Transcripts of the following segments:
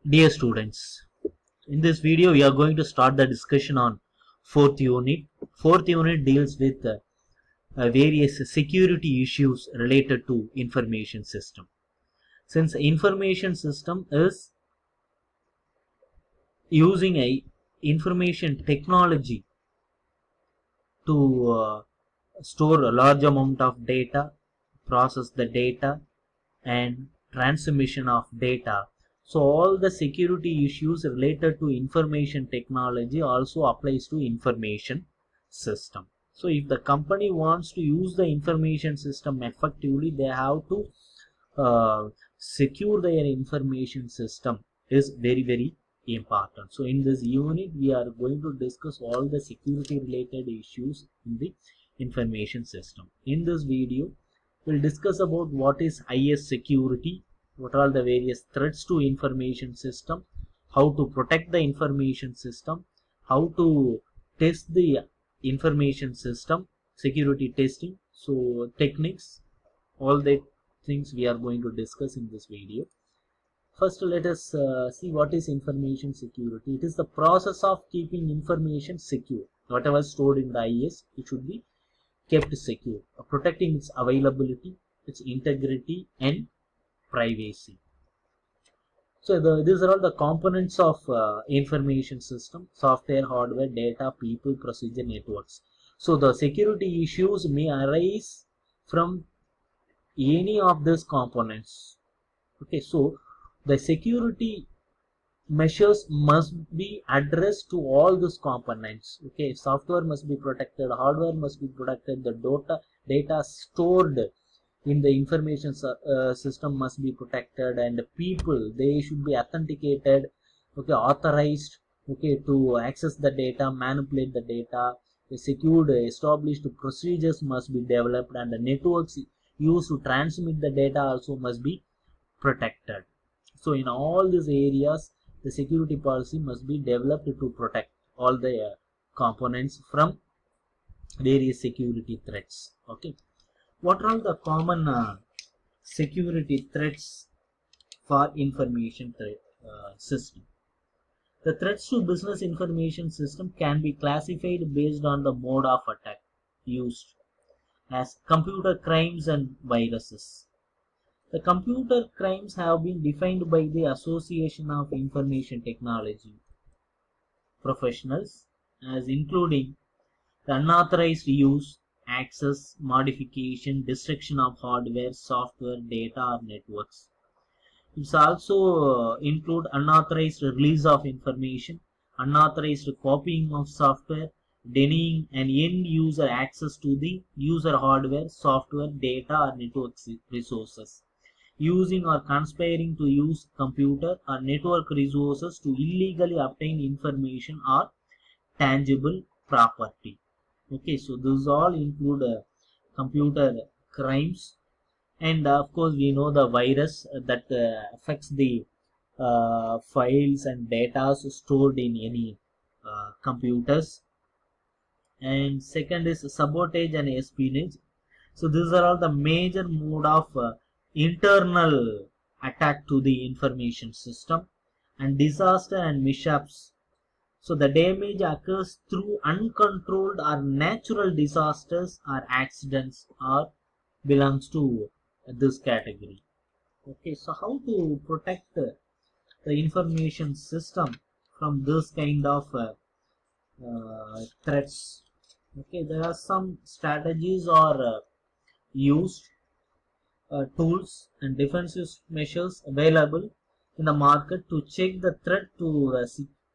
Dear students, in this video we are going to start the discussion on fourth unit. Fourth unit deals with various security issues related to information system. Since information system is using a information technology to store a large amount of data, process the data, and transmission of data. So all the security issues related to information technology also applies to information system. So if the company wants to use the information system effectively, they have to secure their information system is very important. So in this unit we are going to discuss all the security related issues in the information system. In this video we'll discuss about what is IS security, what are the various threats to information system, how to protect the information system, how to test the information system, security testing, so techniques, all the things we are going to discuss in this video. First, let us see what is information security. It is the process of keeping information secure. Whatever is stored in the IS, it should be kept secure, protecting its availability, its integrity, and privacy. So these are all the components of information system: software, hardware, data, people, procedure, networks. So the security issues may arise from any of these components. Okay, so the security measures must be addressed to all these components. Okay, software must be protected, hardware must be protected, the data stored in the information system must be protected, and people, they should be authenticated, okay, authorized, okay, to access the data, manipulate the data. The secured established procedures must be developed, and the networks used to transmit the data also must be protected. So in all these areas the security policy must be developed to protect all the components from various security threats. Okay, what are the common security threats for information system? The threats to business information system can be classified based on the mode of attack used, as computer crimes and viruses. The computer crimes have been defined by the Association of Information Technology Professionals as including the unauthorized use, access, modification, destruction of hardware, software, data, or networks. It also include unauthorized release of information, unauthorized copying of software, denying an end user access to the user hardware, software, data, or network resources, using or conspiring to use computer or network resources to illegally obtain information or tangible property. Okay, so those all include computer crimes. And of course we know the virus that affects the files and data stored in any computers. And second is sabotage and espionage. So these are all the major mode of internal attack to the information system. And disaster and mishaps. So the damage occurs through uncontrolled or natural disasters or accidents, or belongs to this category. Okay, so how to protect the information system from this kind of threats? Okay, there are some strategies or used tools and defensive measures available in the market to check the threat to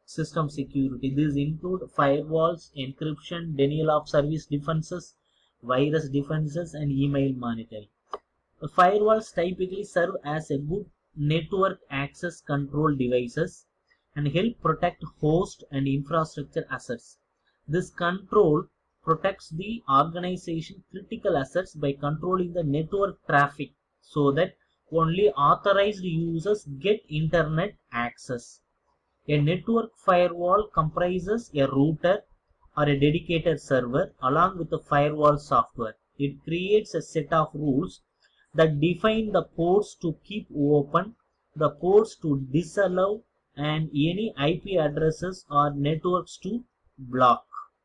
system security. These include firewalls, encryption, denial of service defenses, virus defenses, and email monitoring. The firewalls typically serve as a good network access control devices and help protect host and infrastructure assets. This control protects the organization critical assets by controlling the network traffic so that only authorized users get internet access. A network firewall comprises a router or a dedicated server along with the firewall software. It creates a set of rules that define the ports to keep open, the ports to disallow, and any IP addresses or networks to block.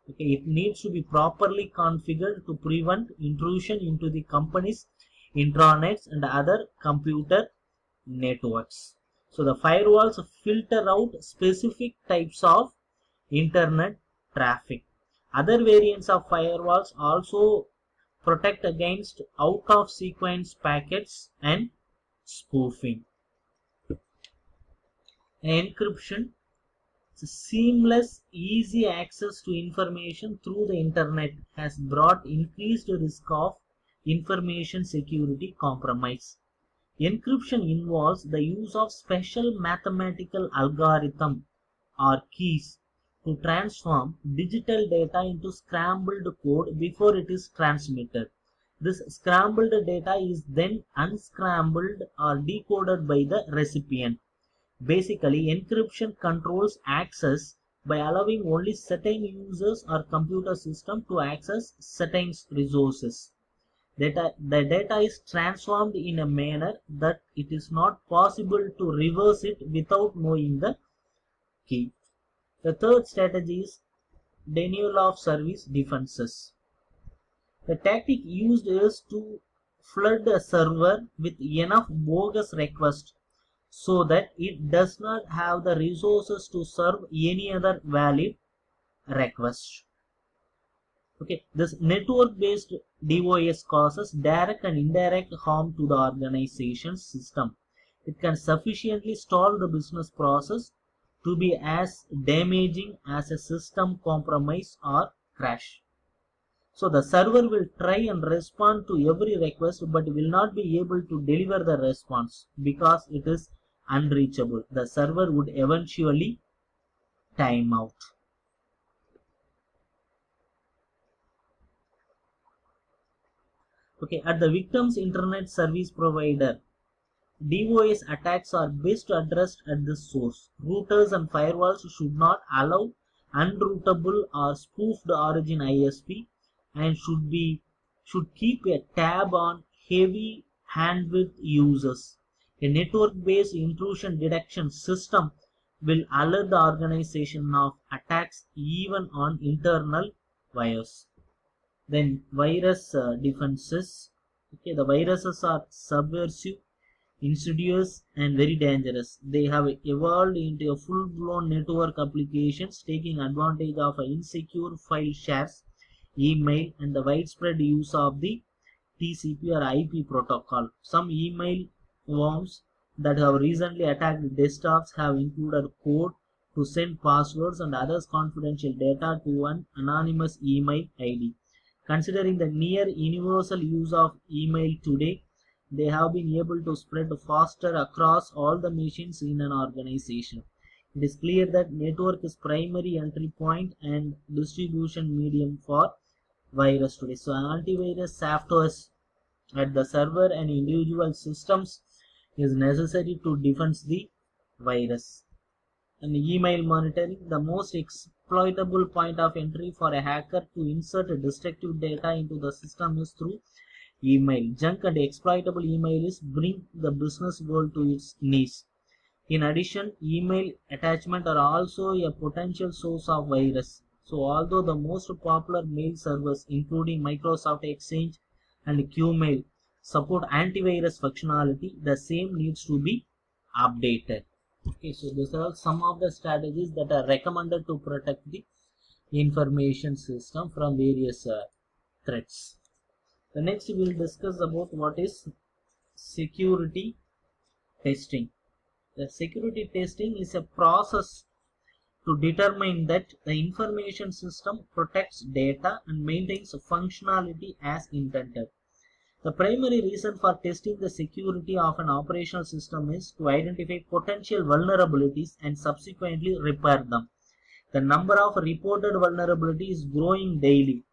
Okay, it needs to be properly configured to prevent intrusion into the company's intranets and other computer networks. So the firewalls filter out specific types of internet traffic. Other variants of firewalls also protect against out of sequence packets and spoofing. Encryption, seamless, easy access to information through the internet has brought increased risk of information security compromise. Encryption involves the use of special mathematical algorithm or keys to transform digital data into scrambled code before it is transmitted. This scrambled data is then unscrambled or decoded by the recipient. Basically, encryption controls access by allowing only certain users or computer system to access certain resources. The data is transformed in a manner that it is not possible to reverse it without knowing the key. The third strategy is denial of service defenses. The tactic used is to flood a server with enough bogus requests so that it does not have the resources to serve any other valid request. Okay, this network-based DOS causes direct and indirect harm to the organization's system. It can sufficiently stall the business process to be as damaging as a system compromise or crash. So the server will try and respond to every request but will not be able to deliver the response because it is unreachable. The server would eventually time out. Okay, at the victim's internet service provider, DOS attacks are best addressed at the source. Routers and firewalls should not allow unroutable or spoofed origin ISP and should keep a tab on heavy bandwidth users. A network-based intrusion detection system will alert the organization of attacks even on internal wires. Then virus defenses. Okay, the viruses are subversive, insidious, and very dangerous. They have evolved into a full-blown network applications taking advantage of insecure file shares, email, and the widespread use of the TCP or IP protocol. Some email worms that have recently attacked desktops have included code to send passwords and other confidential data to an anonymous email ID. Considering the near universal use of email today, they have been able to spread faster across all the machines in an organization. It is clear that network is primary entry point and distribution medium for virus today. So antivirus software at the server and individual systems is necessary to defend the virus. And email monitoring, the most exploitable point of entry for a hacker to insert destructive data into the system is through email. Junk and exploitable emails bring the business world to its knees. In addition, email attachments are also a potential source of virus. So although the most popular mail servers including Microsoft Exchange and Qmail support antivirus functionality, the same needs to be updated. Okay, so these are some of the strategies that are recommended to protect the information system from various threats. The next we will discuss about what is security testing. The security testing is a process to determine that the information system protects data and maintains functionality as intended. The primary reason for testing the security of an operational system is to identify potential vulnerabilities and subsequently repair them. The number of reported vulnerabilities is growing daily.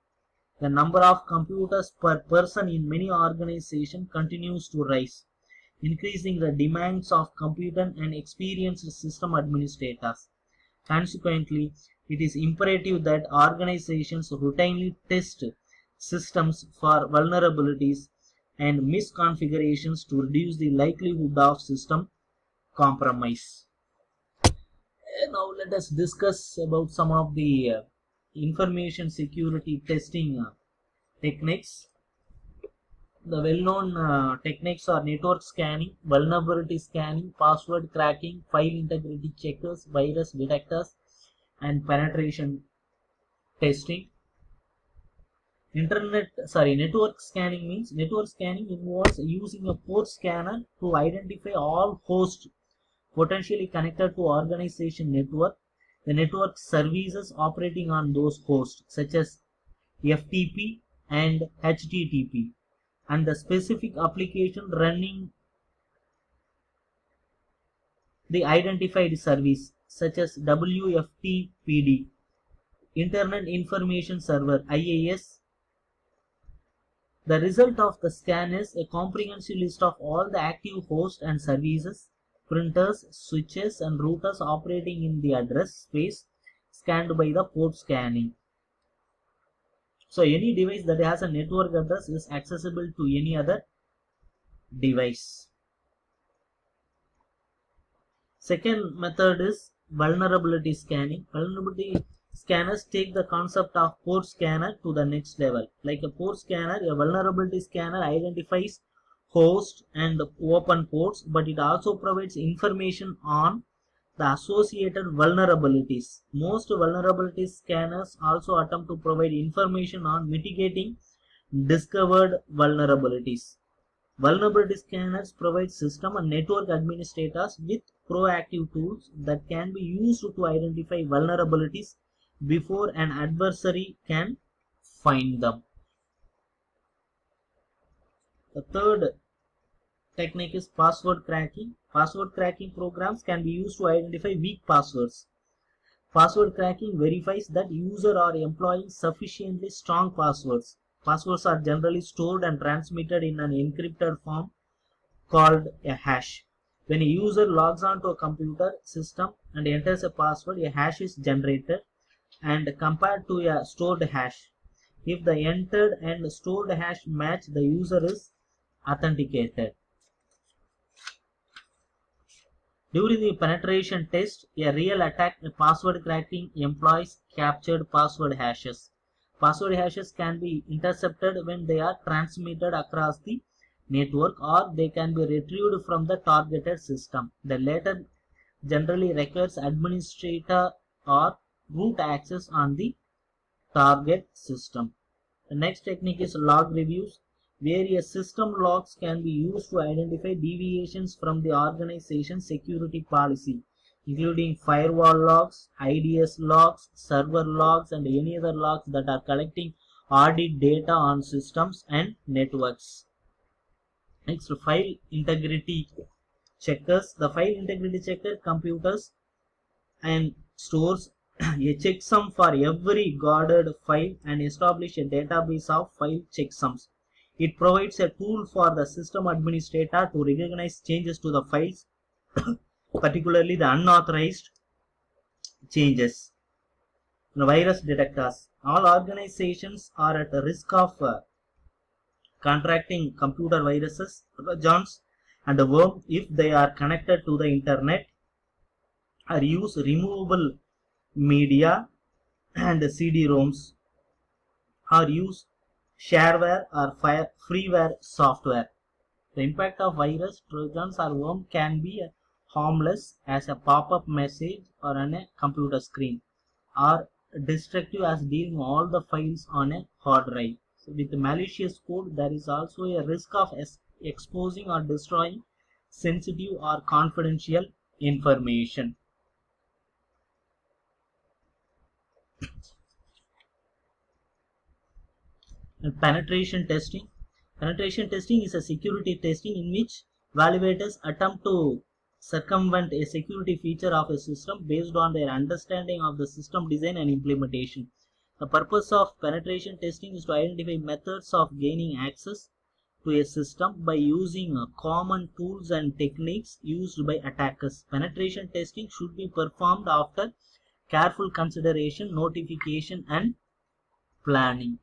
The number of computers per person in many organizations continues to rise, increasing the demands of competent and experienced system administrators. Consequently, it is imperative that organizations routinely test systems for vulnerabilities and misconfigurations to reduce the likelihood of system compromise. Now let us discuss about some of the information security testing techniques. The well-known techniques are network scanning, vulnerability scanning, password cracking, file integrity checkers, virus detectors, and penetration testing. Network scanning means network scanning involves using a port scanner to identify all hosts potentially connected to organization network, the network services operating on those hosts such as FTP and HTTP, and the specific application running the identified service such as WFTPD, Internet Information Server IIS. The result of the scan is a comprehensive list of all the active hosts and services, printers, switches, and routers operating in the address space scanned by the port scanning. So any device that has a network address is accessible to any other device. Second method is vulnerability scanning. Vulnerability scanners take the concept of port scanner to the next level. Like a port scanner, a vulnerability scanner identifies host and open ports, but it also provides information on the associated vulnerabilities. Most vulnerability scanners also attempt to provide information on mitigating discovered vulnerabilities. Vulnerability scanners provide system and network administrators with proactive tools that can be used to identify vulnerabilities before an adversary can find them. The third technique is password cracking. Password cracking programs can be used to identify weak passwords. Password cracking verifies that users are employing sufficiently strong passwords. Passwords are generally stored and transmitted in an encrypted form called a hash. When a user logs on to a computer system and enters a password, a hash is generated and compared to a stored hash. If the entered and stored hash match, the user is authenticated. During the penetration test, a real attack password cracking employs captured password hashes. Password hashes can be intercepted when they are transmitted across the network, or they can be retrieved from the targeted system. The latter generally requires administrator or root access on the target system. The next technique is log reviews. Various system logs can be used to identify deviations from the organization's security policy, including firewall logs, IDS logs, server logs, and any other logs that are collecting audit data on systems and networks. Next, file integrity checkers. The file integrity checker computers and stores a checksum for every guarded file and establish a database of file checksums. It provides a tool for the system administrator to recognize changes to the files, particularly the unauthorized changes. The virus detectors. All organizations are at risk of contracting computer viruses, trojans, and worms if they are connected to the internet or use removable media and CD-ROMs, or use shareware or freeware software. The impact of virus, trojans, or worm can be harmless as a pop-up message or on a computer screen, or destructive as deleting all the files on a hard drive. So with malicious code, there is also a risk of exposing or destroying sensitive or confidential information. And penetration testing. Penetration testing is a security testing in which evaluators attempt to circumvent a security feature of a system based on their understanding of the system design and implementation. The purpose of penetration testing is to identify methods of gaining access to a system by using common tools and techniques used by attackers. Penetration testing should be performed after careful consideration, notification, and planning.